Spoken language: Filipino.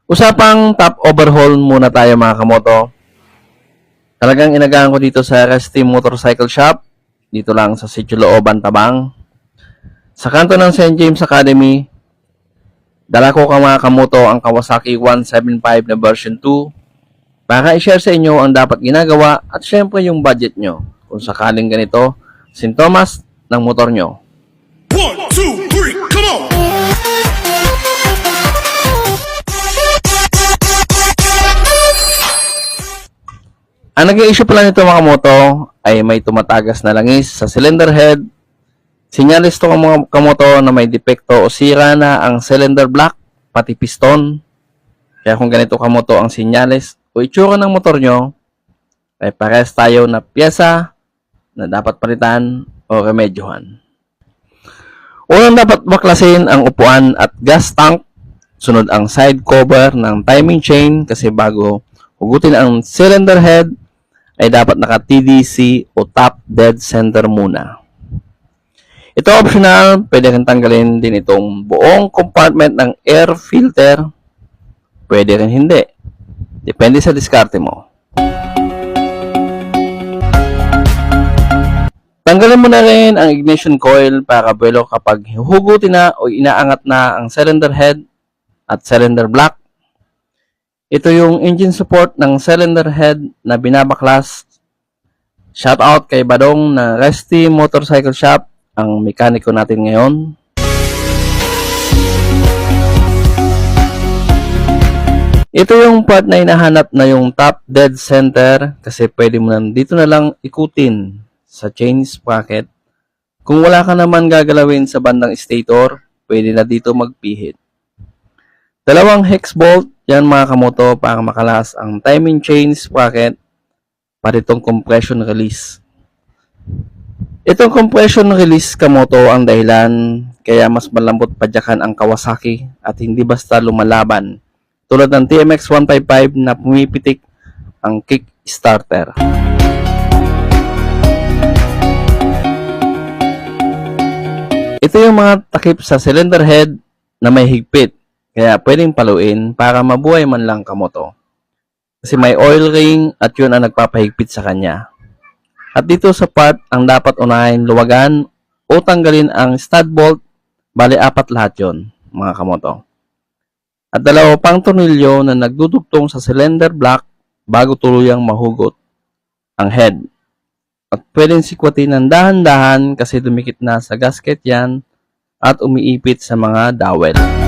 Usapang top overhaul muna tayo mga kamoto. Talagang inagaan ko dito sa RST Motorcycle Shop. Dito lang sa Sitio Looban, Tabang. Sa kanto ng St. James Academy, dala ko mga kamoto ang Kawasaki 175 na version 2 para i-share sa inyo ang dapat ginagawa at syempre yung budget nyo kung sakaling ganito, sintomas ng motor nyo. 1, 2, 3, come on! Ang nag-i-issue pala nito mga kamoto ay may tumatagas na langis sa cylinder head. Sinyalis to mga kamoto na may depekto o sira na ang cylinder block, pati piston. Kaya kung ganito kamoto ang sinyalis o itsura ng motor nyo, ay parehas tayo na pyesa na dapat palitan o remedyohan. Unang dapat baklasin ang upuan at gas tank. Sunod ang side cover ng timing chain kasi bago hugutin ang cylinder head, ay dapat naka-TDC o top dead center muna. Ito optional, pwede rin tanggalin din itong buong compartment ng air filter. Pwede rin hindi. Depende sa diskarte mo. Tanggalin mo na rin ang ignition coil para buwelo kapag huhugutin na o inaangat na ang cylinder head at cylinder block. Ito yung engine support ng cylinder head na binabaklas. Shout out kay Badong na Resty Motorcycle Shop, ang mekaniko natin ngayon. Ito yung part na hinahanap na yung top dead center kasi pwede mo dito na lang ikutin sa chain sprocket. Kung wala ka naman gagalawin sa bandang stator, pwede na dito magpihit. Dalawang hex bolt, yan mga kamoto, para makalas ang timing chain sprocket para itong compression release. Itong compression release kamoto ang dahilan kaya mas malambot padyakan ang Kawasaki at hindi basta lumalaban tulad ng TMX 155 na pumipitik ang kick starter. Ito yung mga takip sa cylinder head na may higpit. Kaya pwedeng paluin para mabuhay man lang kamoto. Kasi may oil ring at yun ang nagpapahigpit sa kanya. At dito sa part ang dapat unahin luwagan o tanggalin ang stud bolt. Bali 4 lahat yun mga kamoto. At 2 pang tornilyo na nagdudugtong sa cylinder block bago tuluyang mahugot ang head. At pwedeng sikwatin ng dahan-dahan kasi dumikit na sa gasket yan at umiipit sa mga dowel.